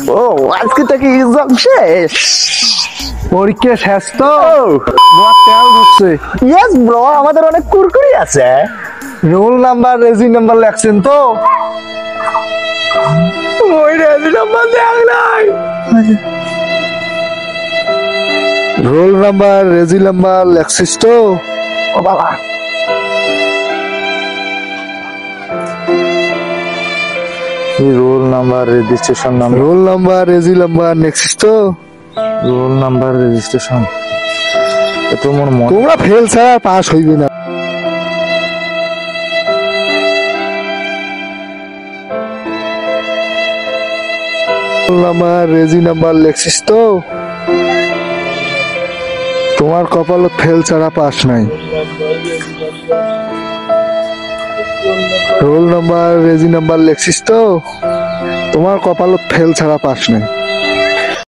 ও আজকে থেকে এক্সাম শেষ, পরীক্ষা শেষ তো তেল হচ্ছে। ইয়েস ব্রো, আমাদের অনেক কুরকুরি আছে। রোল নাম্বার রেজি নাম্বার লেখছেন তো? ওই রেজি নাম্বার দেখ নাই। রোল নাম্বার রেজি নাম্বার লেখছিস তো? ও বাবা, roll number registration number, roll number reg number নেক্সিস তো? রোল নাম্বার রেজিস্ট্রেশন, তোমরা ফেল ছাড়া পাস হইবে না। রোল নাম্বার রেজি নাম্বার লেখছিস তো? তোমার কপালত ফেল ছাড়া পাস নাই। রোল নাম্বার রেজি নাম্বার লেখছিস তো? তোমার কপালত ফেল ছাড়া পাস নাই।